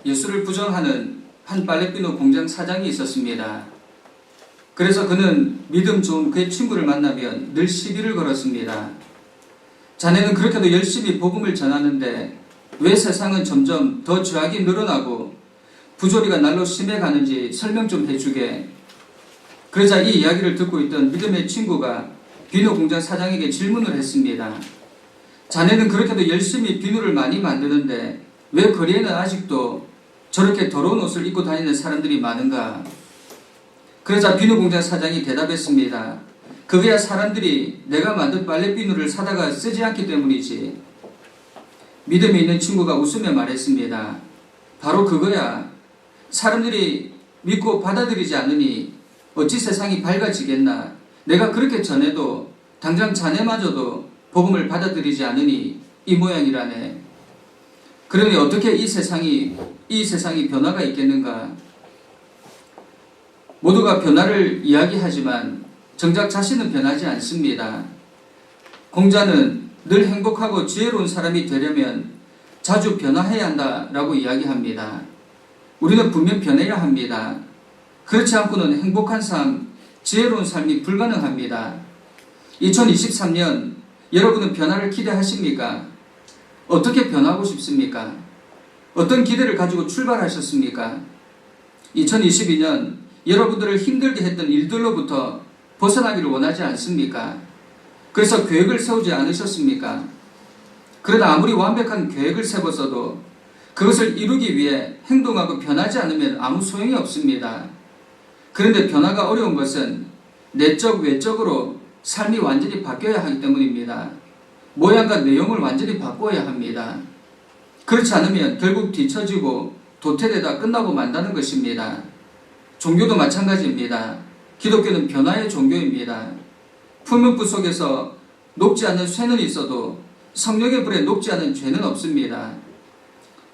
예수를 부정하는 한 빨래비누 공장 사장이 있었습니다. 그래서 그는 믿음 좋은 그의 친구를 만나면 늘 시비를 걸었습니다. 자네는 그렇게도 열심히 복음을 전하는데 왜 세상은 점점 더 죄악이 늘어나고 부조리가 날로 심해가는지 설명 좀 해주게. 그러자 이 이야기를 듣고 있던 믿음의 친구가 비누 공장 사장에게 질문을 했습니다. 자네는 그렇게도 열심히 비누를 많이 만드는데 왜 거리에는 아직도 저렇게 더러운 옷을 입고 다니는 사람들이 많은가? 그러자 비누 공장 사장이 대답했습니다. 그게야 사람들이 내가 만든 빨래비누를 사다가 쓰지 않기 때문이지. 믿음이 있는 친구가 웃으며 말했습니다. 바로 그거야. 사람들이 믿고 받아들이지 않으니 어찌 세상이 밝아지겠나. 내가 그렇게 전해도 당장 자네마저도 복음을 받아들이지 않으니 이 모양이라네. 그러니 어떻게 이 세상이 변화가 있겠는가. 모두가 변화를 이야기하지만 정작 자신은 변하지 않습니다. 공자는 늘 행복하고 지혜로운 사람이 되려면 자주 변화해야 한다라고 이야기합니다. 우리는 분명 변해야 합니다. 그렇지 않고는 행복한 삶, 지혜로운 삶이 불가능합니다. 2023년 여러분은 변화를 기대하십니까? 어떻게 변하고 싶습니까? 어떤 기대를 가지고 출발하셨습니까? 2022년 여러분들을 힘들게 했던 일들로부터 벗어나기를 원하지 않습니까? 그래서 계획을 세우지 않으셨습니까? 그러나 아무리 완벽한 계획을 세웠어도 그것을 이루기 위해 행동하고 변하지 않으면 아무 소용이 없습니다. 그런데 변화가 어려운 것은 내적, 외적으로 삶이 완전히 바뀌어야 하기 때문입니다. 모양과 내용을 완전히 바꿔야 합니다. 그렇지 않으면 결국 뒤처지고 도태되다 끝나고 만다는 것입니다. 종교도 마찬가지입니다. 기독교는 변화의 종교입니다. 풀문부 속에서 녹지 않는 쇠는 있어도 성령의 불에 녹지 않은 죄는 없습니다.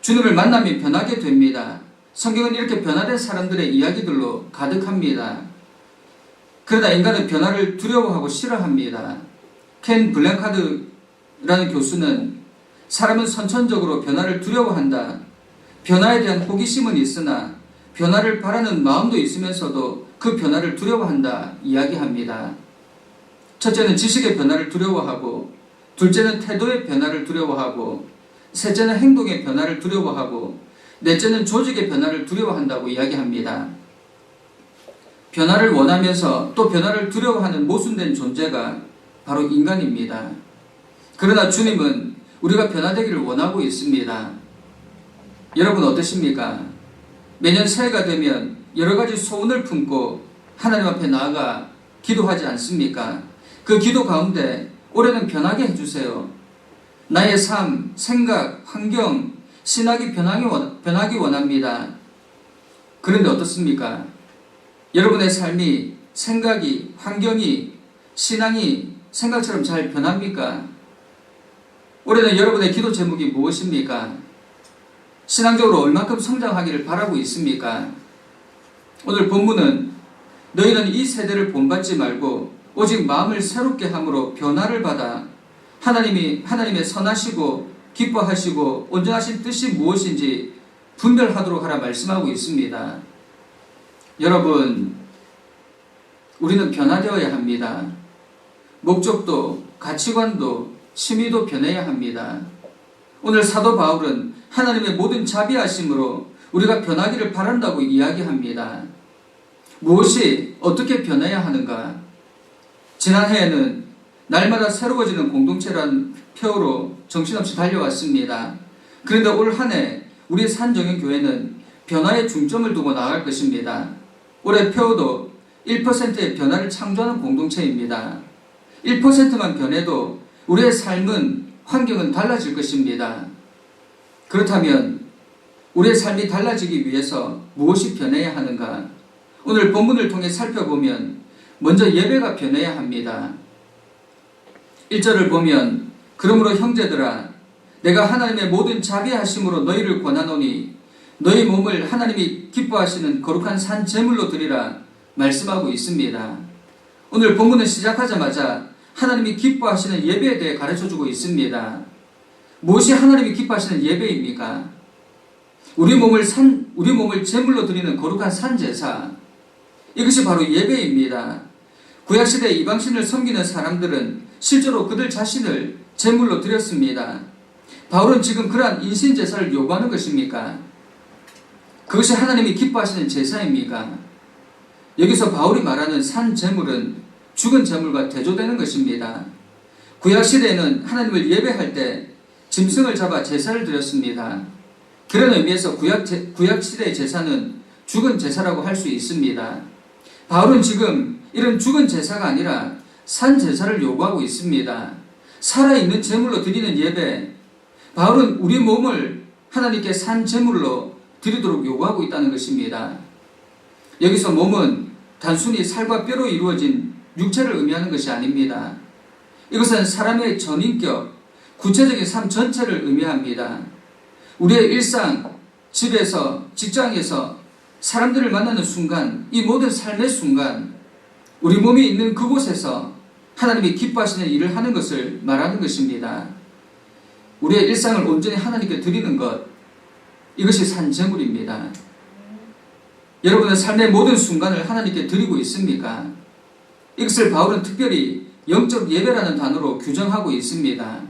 주님을 만나면 변하게 됩니다. 성경은 이렇게 변화된 사람들의 이야기들로 가득합니다. 그러나 인간은 변화를 두려워하고 싫어합니다. 켄 블랭카드라는 교수는 사람은 선천적으로 변화를 두려워한다. 변화에 대한 호기심은 있으나 변화를 바라는 마음도 있으면서도 그 변화를 두려워한다 이야기합니다. 첫째는 지식의 변화를 두려워하고, 둘째는 태도의 변화를 두려워하고, 셋째는 행동의 변화를 두려워하고, 넷째는 조직의 변화를 두려워한다고 이야기합니다. 변화를 원하면서 또 변화를 두려워하는 모순된 존재가 바로 인간입니다. 그러나 주님은 우리가 변화되기를 원하고 있습니다. 여러분 어떠십니까? 매년 새해가 되면 여러 가지 소원을 품고 하나님 앞에 나아가 기도하지 않습니까? 그 기도 가운데 올해는 변하게 해주세요. 나의 삶, 생각, 환경, 신학이 변하기 원합니다. 그런데 어떻습니까? 여러분의 삶이, 생각이, 환경이, 신앙이 생각처럼 잘 변합니까? 올해는 여러분의 기도 제목이 무엇입니까? 신앙적으로 얼만큼 성장하기를 바라고 있습니까? 오늘 본문은 너희는 이 세대를 본받지 말고 오직 마음을 새롭게 함으로 변화를 받아 하나님의 선하시고 기뻐하시고 온전하신 뜻이 무엇인지 분별하도록 하라 말씀하고 있습니다. 여러분, 우리는 변화되어야 합니다. 목적도, 가치관도, 취미도 변해야 합니다. 오늘 사도 바울은 하나님의 모든 자비하심으로 우리가 변하기를 바란다고 이야기합니다. 무엇이 어떻게 변해야 하는가? 지난해에는 날마다 새로워지는 공동체란 표어로 정신없이 달려왔습니다. 그런데 올 한 해 우리 산정연교회는 변화에 중점을 두고 나아갈 것입니다. 올해 표어도 1%의 변화를 창조하는 공동체입니다. 1%만 변해도 우리의 삶은, 환경은 달라질 것입니다. 그렇다면 우리의 삶이 달라지기 위해서 무엇이 변해야 하는가? 오늘 본문을 통해 살펴보면 먼저 예배가 변해야 합니다. 1절을 보면 그러므로 형제들아 내가 하나님의 모든 자비하심으로 너희를 권하노니 너희 몸을 하나님이 기뻐하시는 거룩한 산 제물로 드리라 말씀하고 있습니다. 오늘 본문을 시작하자마자 하나님이 기뻐하시는 예배에 대해 가르쳐주고 있습니다. 무엇이 하나님이 기뻐하시는 예배입니까? 우리 몸을 제물로 드리는 거룩한 산제사, 이것이 바로 예배입니다. 구약시대 이방신을 섬기는 사람들은 실제로 그들 자신을 제물로 드렸습니다. 바울은 지금 그러한 인신제사를 요구하는 것입니까? 그것이 하나님이 기뻐하시는 제사입니까? 여기서 바울이 말하는 산제물은 죽은 제물과 대조되는 것입니다. 구약시대에는 하나님을 예배할 때 짐승을 잡아 제사를 드렸습니다. 그런 의미에서 구약시대의 제사는 죽은 제사라고 할 수 있습니다. 바울은 지금 이런 죽은 제사가 아니라 산 제사를 요구하고 있습니다. 살아있는 제물로 드리는 예배, 바울은 우리 몸을 하나님께 산 제물로 드리도록 요구하고 있다는 것입니다. 여기서 몸은 단순히 살과 뼈로 이루어진 육체를 의미하는 것이 아닙니다. 이것은 사람의 전인격, 구체적인 삶 전체를 의미합니다. 우리의 일상, 집에서, 직장에서 사람들을 만나는 순간, 이 모든 삶의 순간, 우리 몸이 있는 그곳에서 하나님이 기뻐하시는 일을 하는 것을 말하는 것입니다. 우리의 일상을 온전히 하나님께 드리는 것, 이것이 산제물입니다. 여러분은 삶의 모든 순간을 하나님께 드리고 있습니까? 이것을 바울은 특별히 영적 예배라는 단어로 규정하고 있습니다.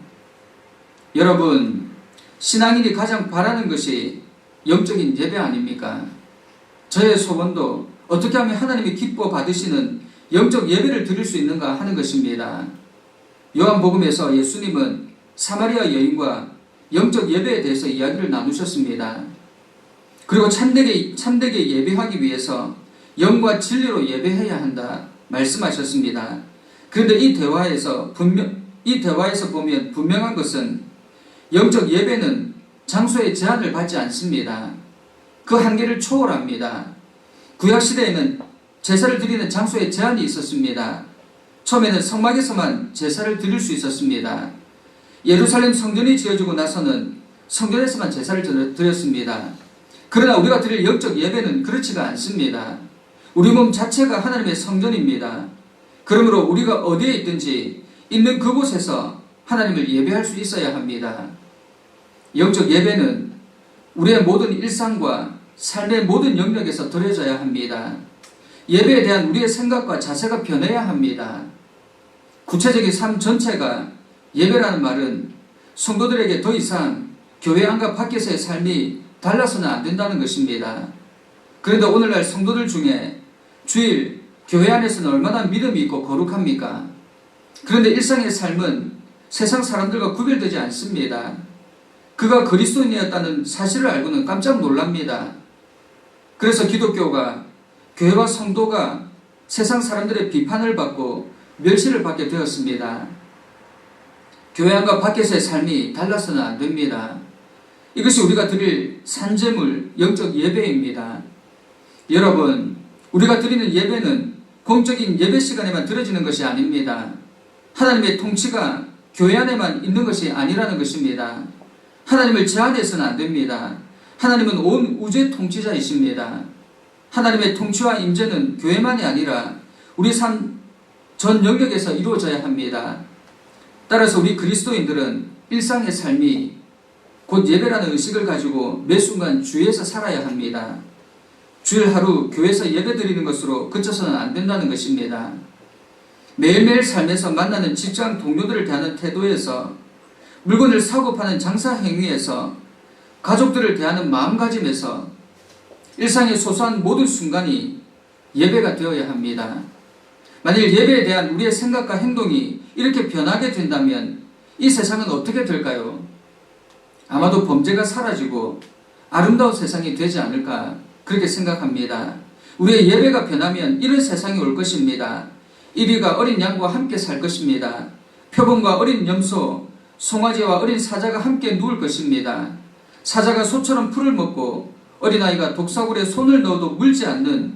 여러분, 신앙인이 가장 바라는 것이 영적인 예배 아닙니까? 저의 소원도 어떻게 하면 하나님이 기뻐 받으시는 영적 예배를 드릴 수 있는가 하는 것입니다. 요한복음에서 예수님은 사마리아 여인과 영적 예배에 대해서 이야기를 나누셨습니다. 그리고 참되게 예배하기 위해서 영과 진리로 예배해야 한다 말씀하셨습니다. 그런데 이 대화에서 보면 분명한 것은 영적 예배는 장소의 제한을 받지 않습니다. 그 한계를 초월합니다. 구약시대에는 제사를 드리는 장소에 제한이 있었습니다. 처음에는 성막에서만 제사를 드릴 수 있었습니다. 예루살렘 성전이 지어지고 나서는 성전에서만 제사를 드렸습니다. 그러나 우리가 드릴 영적 예배는 그렇지가 않습니다. 우리 몸 자체가 하나님의 성전입니다. 그러므로 우리가 어디에 있든지 있는 그곳에서 하나님을 예배할 수 있어야 합니다. 영적 예배는 우리의 모든 일상과 삶의 모든 영역에서 드려져야 합니다. 예배에 대한 우리의 생각과 자세가 변해야 합니다. 구체적인 삶 전체가 예배라는 말은 성도들에게 더 이상 교회 안과 밖에서의 삶이 달라서는 안 된다는 것입니다. 그런데 오늘날 성도들 중에 주일 교회 안에서는 얼마나 믿음이 있고 거룩합니까? 그런데 일상의 삶은 세상 사람들과 구별되지 않습니다. 그가 그리스도인이었다는 사실을 알고는 깜짝 놀랍니다. 그래서 기독교가, 교회와 성도가 세상 사람들의 비판을 받고 멸시를 받게 되었습니다. 교회 안과 밖에서의 삶이 달라서는 안 됩니다. 이것이 우리가 드릴 산제물, 영적 예배입니다. 여러분, 우리가 드리는 예배는 공적인 예배 시간에만 드려지는 것이 아닙니다. 하나님의 통치가 교회 안에만 있는 것이 아니라는 것입니다. 하나님을 제한해서는 안 됩니다. 하나님은 온 우주의 통치자이십니다. 하나님의 통치와 임재는 교회만이 아니라 우리 삶 전 영역에서 이루어져야 합니다. 따라서 우리 그리스도인들은 일상의 삶이 곧 예배라는 의식을 가지고 매 순간 주위에서 살아야 합니다. 주일 하루 교회에서 예배 드리는 것으로 그쳐서는 안 된다는 것입니다. 매일매일 삶에서 만나는 직장 동료들을 대하는 태도에서, 물건을 사고 파는 장사 행위에서, 가족들을 대하는 마음가짐에서 일상의 소소한 모든 순간이 예배가 되어야 합니다. 만일 예배에 대한 우리의 생각과 행동이 이렇게 변하게 된다면 이 세상은 어떻게 될까요? 아마도 범죄가 사라지고 아름다운 세상이 되지 않을까 그렇게 생각합니다. 우리의 예배가 변하면 이런 세상이 올 것입니다. 이리가 어린 양과 함께 살 것입니다. 표범과 어린 염소, 송아지와 어린 사자가 함께 누울 것입니다. 사자가 소처럼 풀을 먹고 어린아이가 독사굴에 손을 넣어도 물지 않는,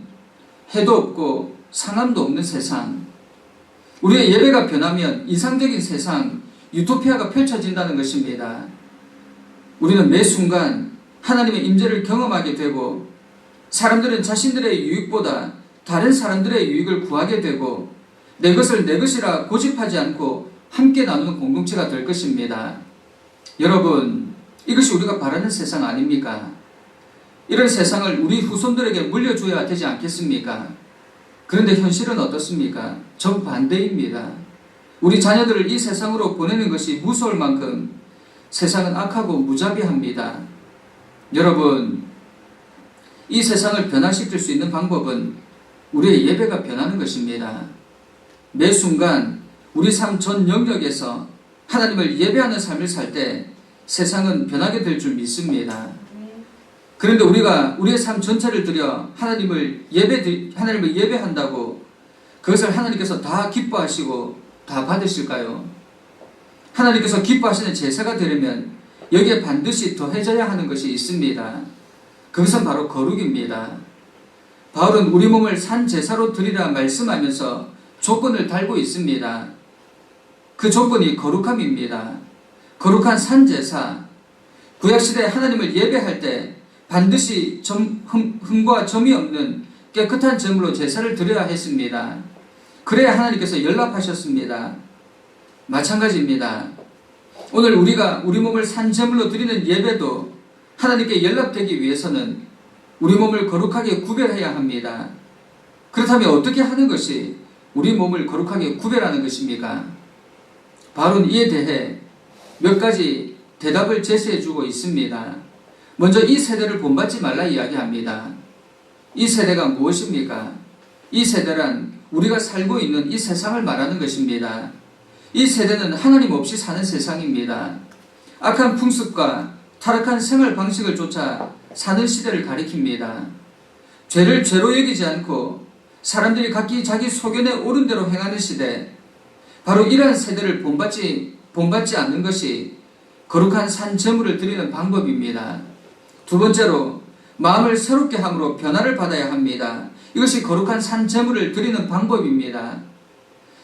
해도 없고 상함도 없는 세상. 우리의 예배가 변하면 이상적인 세상, 유토피아가 펼쳐진다는 것입니다. 우리는 매 순간 하나님의 임재를 경험하게 되고, 사람들은 자신들의 유익보다 다른 사람들의 유익을 구하게 되고, 내 것을 내 것이라 고집하지 않고 함께 나누는 공동체가 될 것입니다. 여러분, 이것이 우리가 바라는 세상 아닙니까? 이런 세상을 우리 후손들에게 물려줘야 되지 않겠습니까? 그런데 현실은 어떻습니까? 정반대입니다. 우리 자녀들을 이 세상으로 보내는 것이 무서울 만큼 세상은 악하고 무자비합니다. 여러분, 이 세상을 변화시킬 수 있는 방법은 우리의 예배가 변하는 것입니다. 매 순간 우리 삶 전 영역에서 하나님을 예배하는 삶을 살 때 세상은 변하게 될 줄 믿습니다. 그런데 우리가 우리의 삶 전체를 들여 하나님을 예배한다고 그것을 하나님께서 다 기뻐하시고 다 받으실까요? 하나님께서 기뻐하시는 제사가 되려면 여기에 반드시 더해져야 하는 것이 있습니다. 그것은 바로 거룩입니다. 바울은 우리 몸을 산 제사로 드리라 말씀하면서 조건을 달고 있습니다. 그 조건이 거룩함입니다. 거룩한 산 제사, 구약시대에 하나님을 예배할 때 반드시 흠과 점이 없는 깨끗한 제물로 제사를 드려야 했습니다. 그래야 하나님께서 연락하셨습니다. 마찬가지입니다. 오늘 우리가 우리 몸을 산 제물로 드리는 예배도 하나님께 연락되기 위해서는 우리 몸을 거룩하게 구별해야 합니다. 그렇다면 어떻게 하는 것이 우리 몸을 거룩하게 구별하는 것입니까? 바울은 이에 대해 몇 가지 대답을 제시해 주고 있습니다. 먼저 이 세대를 본받지 말라 이야기합니다. 이 세대가 무엇입니까? 이 세대란 우리가 살고 있는 이 세상을 말하는 것입니다. 이 세대는 하나님 없이 사는 세상입니다. 악한 풍습과 타락한 생활 방식을 쫓아 사는 시대를 가리킵니다. 죄를 죄로 여기지 않고 사람들이 각기 자기 소견에 옳은 대로 행하는 시대, 바로 이러한 세대를 본받지 않는 것이 거룩한 산 제물을 드리는 방법입니다. 두 번째로 마음을 새롭게 함으로 변화를 받아야 합니다. 이것이 거룩한 산 제물을 드리는 방법입니다.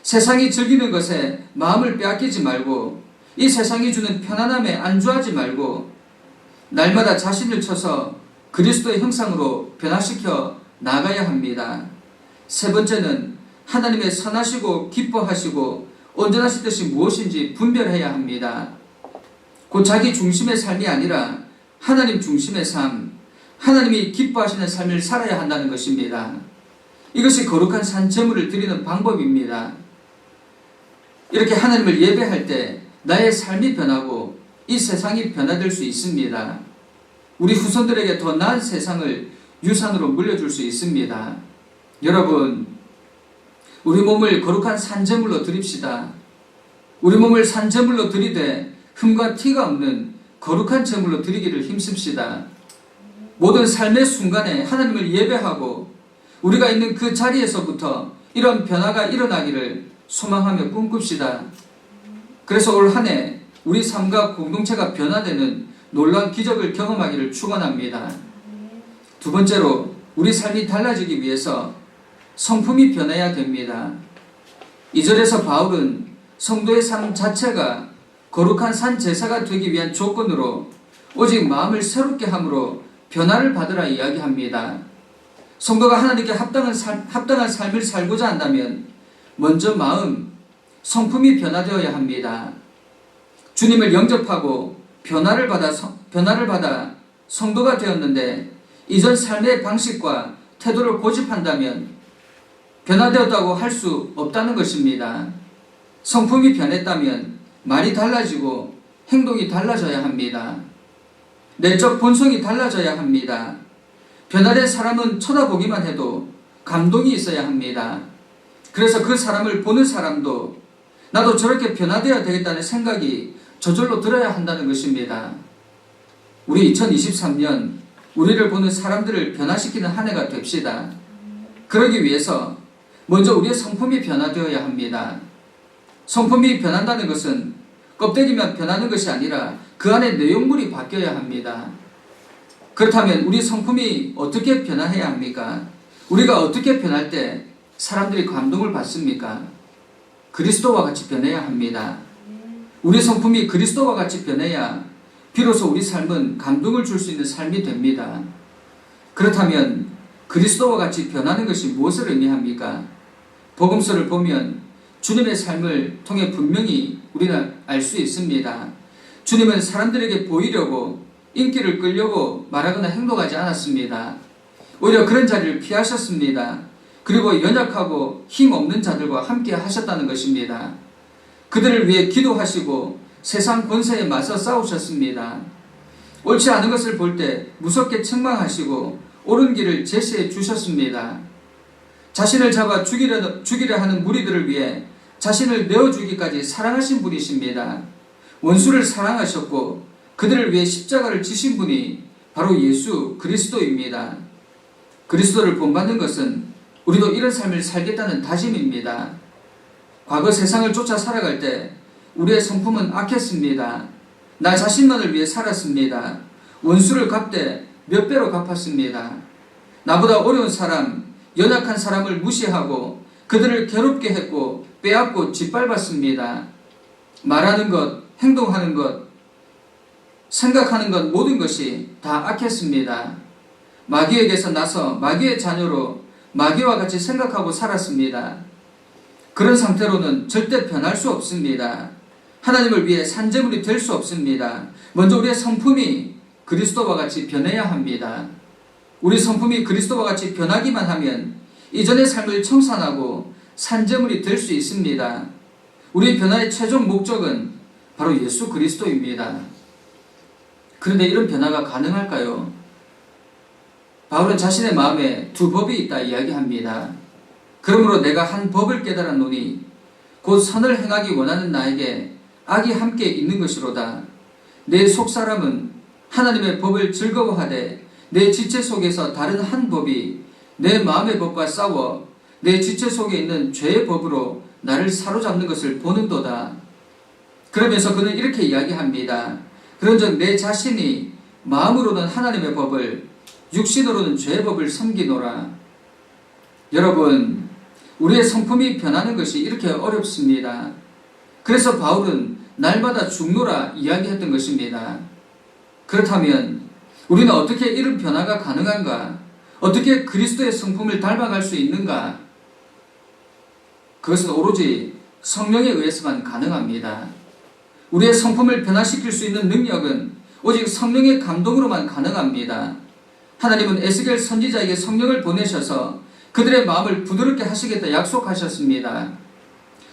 세상이 즐기는 것에 마음을 빼앗기지 말고 이 세상이 주는 편안함에 안주하지 말고 날마다 자신을 쳐서 그리스도의 형상으로 변화시켜 나가야 합니다. 세 번째는 하나님의 선하시고 기뻐하시고 온전하신 뜻이 무엇인지 분별해야 합니다. 곧 자기 중심의 삶이 아니라 하나님 중심의 삶, 하나님이 기뻐하시는 삶을 살아야 한다는 것입니다. 이것이 거룩한 산 제물을 드리는 방법입니다. 이렇게 하나님을 예배할 때 나의 삶이 변하고 이 세상이 변화될 수 있습니다. 우리 후손들에게 더 나은 세상을 유산으로 물려줄 수 있습니다. 여러분, 우리 몸을 거룩한 산제물로 드립시다. 우리 몸을 산제물로 드리되 흠과 티가 없는 거룩한 제물로 드리기를 힘씁시다. 모든 삶의 순간에 하나님을 예배하고 우리가 있는 그 자리에서부터 이런 변화가 일어나기를 소망하며 꿈꿉시다. 그래서 올 한 해 우리 삶과 공동체가 변화되는 놀라운 기적을 경험하기를 축원합니다. 두 번째로 우리 삶이 달라지기 위해서 성품이 변해야 됩니다. 2절에서 바울은 성도의 삶 자체가 거룩한 산 제사가 되기 위한 조건으로 오직 마음을 새롭게 함으로 변화를 받으라 이야기합니다. 성도가 하나님께 합당한 삶을 살고자 한다면 먼저 마음, 성품이 변화되어야 합니다. 주님을 영접하고 변화를 받아 성도가 되었는데 이전 삶의 방식과 태도를 고집한다면 변화되었다고 할 수 없다는 것입니다. 성품이 변했다면 말이 달라지고 행동이 달라져야 합니다. 내적 본성이 달라져야 합니다. 변화된 사람은 쳐다보기만 해도 감동이 있어야 합니다. 그래서 그 사람을 보는 사람도 나도 저렇게 변화되어야 되겠다는 생각이 저절로 들어야 한다는 것입니다. 우리 2023년 우리를 보는 사람들을 변화시키는 한 해가 됩시다. 그러기 위해서 먼저 우리의 성품이 변화되어야 합니다. 성품이 변한다는 것은 껍데기만 변하는 것이 아니라 그 안에 내용물이 바뀌어야 합니다. 그렇다면 우리 성품이 어떻게 변화해야 합니까? 우리가 어떻게 변할 때 사람들이 감동을 받습니까? 그리스도와 같이 변해야 합니다. 우리 성품이 그리스도와 같이 변해야 비로소 우리 삶은 감동을 줄 수 있는 삶이 됩니다. 그렇다면 그리스도와 같이 변하는 것이 무엇을 의미합니까? 복음서를 보면 주님의 삶을 통해 분명히 우리는 알 수 있습니다. 주님은 사람들에게 보이려고 인기를 끌려고 말하거나 행동하지 않았습니다. 오히려 그런 자리를 피하셨습니다. 그리고 연약하고 힘없는 자들과 함께 하셨다는 것입니다. 그들을 위해 기도하시고 세상 권세에 맞서 싸우셨습니다. 옳지 않은 것을 볼 때 무섭게 책망하시고 옳은 길을 제시해 주셨습니다. 자신을 잡아 죽이려 하는 무리들을 위해 자신을 내어주기까지 사랑하신 분이십니다. 원수를 사랑하셨고 그들을 위해 십자가를 지신 분이 바로 예수 그리스도입니다. 그리스도를 본받는 것은 우리도 이런 삶을 살겠다는 다짐입니다. 과거 세상을 쫓아 살아갈 때 우리의 성품은 악했습니다. 나 자신만을 위해 살았습니다. 원수를 갚되 몇 배로 갚았습니다. 나보다 어려운 사람, 연약한 사람을 무시하고 그들을 괴롭게 했고 빼앗고 짓밟았습니다. 말하는 것, 행동하는 것, 생각하는 것 모든 것이 다 악했습니다. 마귀에게서 나서 마귀의 자녀로 마귀와 같이 생각하고 살았습니다. 그런 상태로는 절대 변할 수 없습니다. 하나님을 위해 산재물이 될 수 없습니다. 먼저 우리의 성품이 그리스도와 같이 변해야 합니다. 우리 성품이 그리스도와 같이 변하기만 하면 이전의 삶을 청산하고 산재물이 될 수 있습니다. 우리 변화의 최종 목적은 바로 예수 그리스도입니다. 그런데 이런 변화가 가능할까요? 바울은 자신의 마음에 두 법이 있다 이야기합니다. 그러므로 내가 한 법을 깨달았노니 곧 선을 행하기 원하는 나에게 악이 함께 있는 것이로다. 내 속사람은 하나님의 법을 즐거워하되 내 지체 속에서 다른 한 법이 내 마음의 법과 싸워 내 지체 속에 있는 죄의 법으로 나를 사로잡는 것을 보는도다. 그러면서 그는 이렇게 이야기합니다. 그런즉 내 자신이 마음으로는 하나님의 법을 육신으로는 죄의 법을 섬기노라. 여러분, 우리의 성품이 변하는 것이 이렇게 어렵습니다. 그래서 바울은 날마다 죽노라 이야기했던 것입니다. 그렇다면 우리는 어떻게 이런 변화가 가능한가? 어떻게 그리스도의 성품을 닮아갈 수 있는가? 그것은 오로지 성령에 의해서만 가능합니다. 우리의 성품을 변화시킬 수 있는 능력은 오직 성령의 감동으로만 가능합니다. 하나님은 에스겔 선지자에게 성령을 보내셔서 그들의 마음을 부드럽게 하시겠다 약속하셨습니다.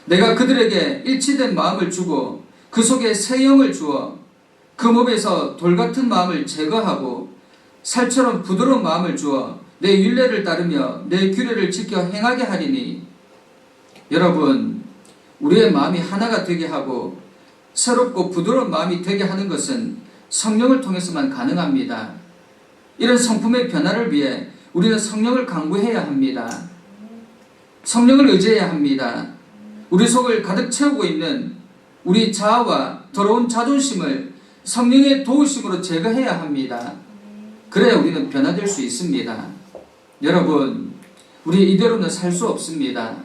내가 그들에게 일치된 마음을 주고 그 속에 새 영을 주어 그 몸에서 돌같은 마음을 제거하고 살처럼 부드러운 마음을 주어 내 율례를 따르며 내 규례를 지켜 행하게 하리니. 여러분, 우리의 마음이 하나가 되게 하고 새롭고 부드러운 마음이 되게 하는 것은 성령을 통해서만 가능합니다. 이런 성품의 변화를 위해 우리는 성령을 강구해야 합니다. 성령을 의지해야 합니다. 우리 속을 가득 채우고 있는 우리 자아와 더러운 자존심을 성령의 도우심으로 제거해야 합니다. 그래야 우리는 변화될 수 있습니다. 여러분, 우리 이대로는 살 수 없습니다.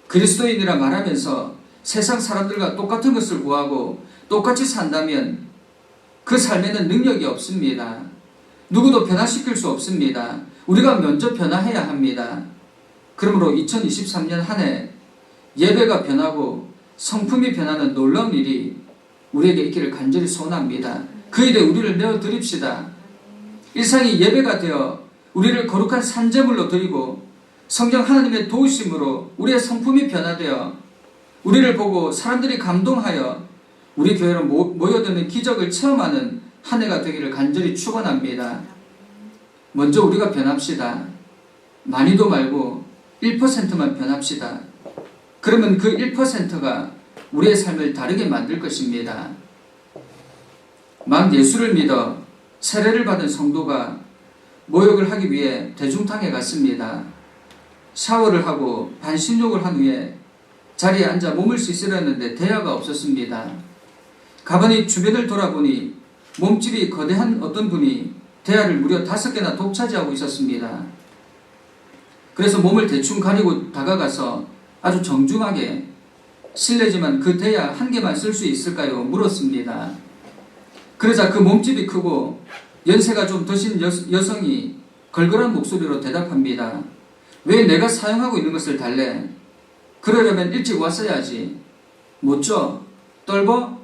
그리스도인이라 말하면서 세상 사람들과 똑같은 것을 구하고 똑같이 산다면 그 삶에는 능력이 없습니다. 누구도 변화시킬 수 없습니다. 우리가 먼저 변화해야 합니다. 그러므로 2023년 한 해 예배가 변하고 성품이 변하는 놀라운 일이 우리에게 있기를 간절히 소원합니다. 그 일에 우리를 내어드립시다. 일상이 예배가 되어 우리를 거룩한 산제물로 드리고 성령 하나님의 도우심으로 우리의 성품이 변화되어 우리를 보고 사람들이 감동하여 우리 교회로 모여드는 기적을 체험하는 한 해가 되기를 간절히 축원합니다. 먼저 우리가 변합시다. 많이도 말고 1%만 변합시다. 그러면 그 1%가 우리의 삶을 다르게 만들 것입니다. 막 예수를 믿어 세례를 받은 성도가 모욕을 하기 위해 대중탕에 갔습니다. 샤워를 하고 반신욕을 한 후에 자리에 앉아 몸을 씻으려는데 대야가 없었습니다. 가만히 주변을 돌아보니 몸집이 거대한 어떤 분이 대야를 무려 5개나 독차지하고 있었습니다. 그래서 몸을 대충 가리고 다가가서 아주 정중하게 실례지만 그 대야 한 개만 쓸 수 있을까요? 물었습니다. 그러자 그 몸집이 크고 연세가 좀 드신 여성이 걸걸한 목소리로 대답합니다. 왜 내가 사용하고 있는 것을 달래? 그러려면 일찍 왔어야지. 못 줘? 떨버?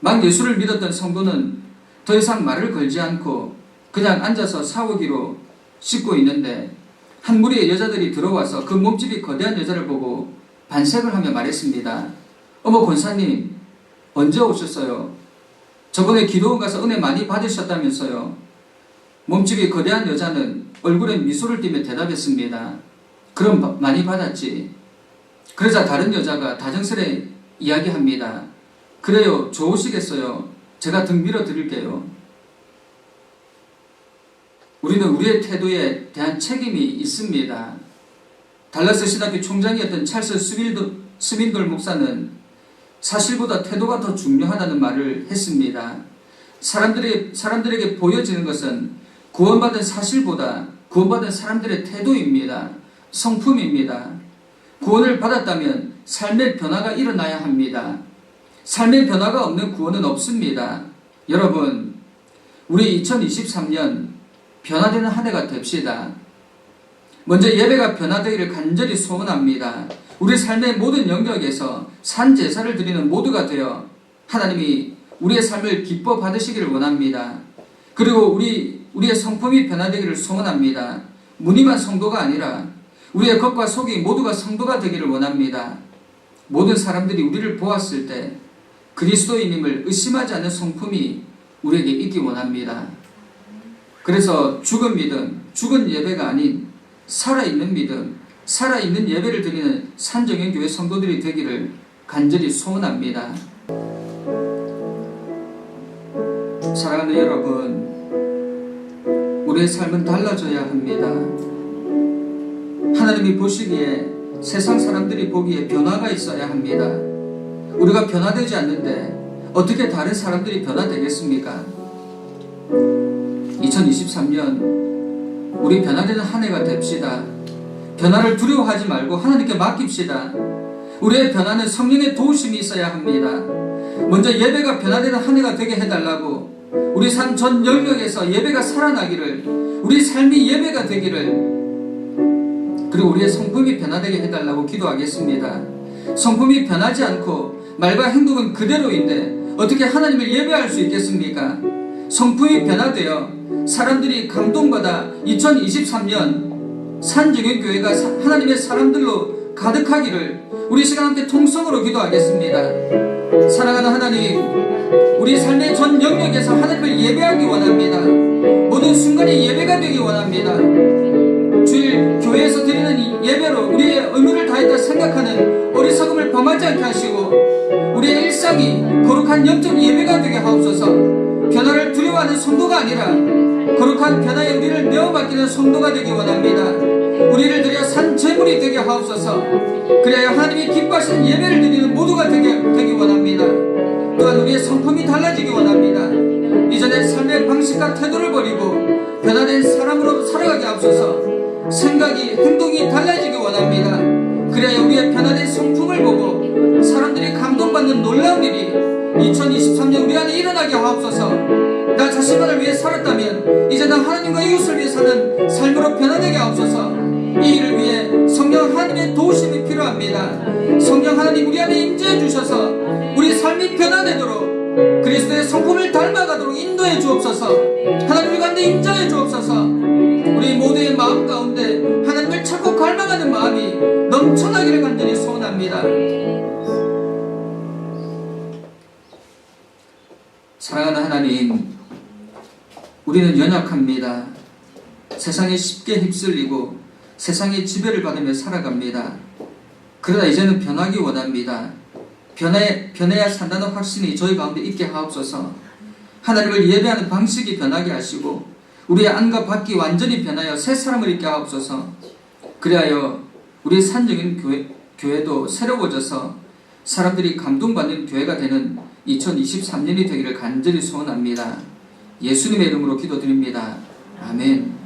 막 예수를 믿었던 성도는 더 이상 말을 걸지 않고 그냥 앉아서 샤워기로 씻고 있는데 한 무리의 여자들이 들어와서 그 몸집이 거대한 여자를 보고 반색을 하며 말했습니다. 어머 권사님, 언제 오셨어요? 저번에 기도원 가서 은혜 많이 받으셨다면서요. 몸집이 거대한 여자는 얼굴에 미소를 띠며 대답했습니다. 그럼 많이 받았지. 그러자 다른 여자가 다정스레 이야기합니다. 그래요, 좋으시겠어요. 제가 등 밀어 드릴게요. 우리는 우리의 태도에 대한 책임이 있습니다. 달라스 신학교 총장이었던 찰스 스윈돌 목사는 사실보다 태도가 더 중요하다는 말을 했습니다. 사람들에게 보여지는 것은 구원받은 사실보다 구원받은 사람들의 태도입니다. 성품입니다. 구원을 받았다면 삶의 변화가 일어나야 합니다. 삶의 변화가 없는 구원은 없습니다. 여러분, 우리 2023년 변화되는 한 해가 됩시다. 먼저 예배가 변화되기를 간절히 소원합니다. 우리 삶의 모든 영역에서 산제사를 드리는 모두가 되어 하나님이 우리의 삶을 기뻐 받으시기를 원합니다. 그리고 우리의 성품이 변화되기를 소원합니다. 무늬만 성도가 아니라 우리의 겉과 속이 모두가 성도가 되기를 원합니다. 모든 사람들이 우리를 보았을 때 그리스도인임을 의심하지 않는 성품이 우리에게 있기 원합니다. 그래서 죽은 믿음, 죽은 예배가 아닌 살아있는 믿음, 살아있는 예배를 드리는 산정현교회 성도들이 되기를 간절히 소원합니다. 사랑하는 여러분, 우리의 삶은 달라져야 합니다. 하나님이 보시기에, 세상 사람들이 보기에 변화가 있어야 합니다. 우리가 변화되지 않는데 어떻게 다른 사람들이 변화되겠습니까? 2023년 우리 변화되는 한 해가 됩시다. 변화를 두려워하지 말고 하나님께 맡깁시다. 우리의 변화는 성령의 도우심이 있어야 합니다. 먼저 예배가 변화되는 한 해가 되게 해달라고, 우리 삶 전 영역에서 예배가 살아나기를, 우리 삶이 예배가 되기를, 그리고 우리의 성품이 변화되게 해달라고 기도하겠습니다. 성품이 변하지 않고 말과 행동은 그대로인데 어떻게 하나님을 예배할 수 있겠습니까? 성품이 변화되어 사람들이 감동받아 2023년 산정현교회가 하나님의 사람들로 가득하기를 우리 시간 함께 통성으로 기도하겠습니다. 사랑하는 하나님, 우리 삶의 전 영역에서 하나님을 예배하기 원합니다. 모든 순간이 예배가 되기 원합니다. 주일 교회에서 드리는 예배로 우리의 의무를 다했다 생각하는 어리석음을 범하지 않게 하시고 우리의 일상이 거룩한 영적 예배가 되게 하옵소서. 변화를 두려워하는 성도가 아니라 거룩한 변화에 우리를 내어맡기는 성도가 되기 원합니다. 우리를 드려 산 제물이 되게 하옵소서. 그래야 하나님이 기뻐하시는 예배를 드리는 모두가 되기 원합니다. 또한 우리의 성품이 달라지기 원합니다. 이전의 삶의 방식과 태도를 버리고 변화된 사람으로 살아가게 하옵소서. 생각이, 행동이 달라지기 원합니다. 그래야 우리의 변화된 성품을 보고 사람들이 감동받는 놀라운 일이 2023년 우리 안에 일어나게 하옵소서. 나 자신만을 위해 살았다면 이제 나 하나님과 이웃을 위해 사는 삶으로 변화되게 하옵소서. 이 일을 위해 성령 하나님의 도우심이 필요합니다. 성령 하나님 우리 안에 임재해 주셔서 우리 삶이 변화되도록 그리스도의 성품을 닮아가도록 인도해 주옵소서. 하나님 가운데 임재해 주옵소서. 우리 모두의 마음 가운데 하나님을 찾고 갈망하는 마음이 넘쳐나기를 간절히 소원합니다. 사랑하는 하나님, 우리는 연약합니다. 세상에 쉽게 휩쓸리고 세상의 지배를 받으며 살아갑니다. 그러나 이제는 변하기 원합니다. 변해야 산다는 확신이 저희 가운데 있게 하옵소서. 하나님을 예배하는 방식이 변하게 하시고 우리의 안과 밖이 완전히 변하여 새 사람을 있게 하옵소서. 그리하여 우리 산정현교회도 새로워져서 사람들이 감동받는 교회가 되는 2023년이 되기를 간절히 소원합니다. 예수님의 이름으로 기도드립니다. 아멘.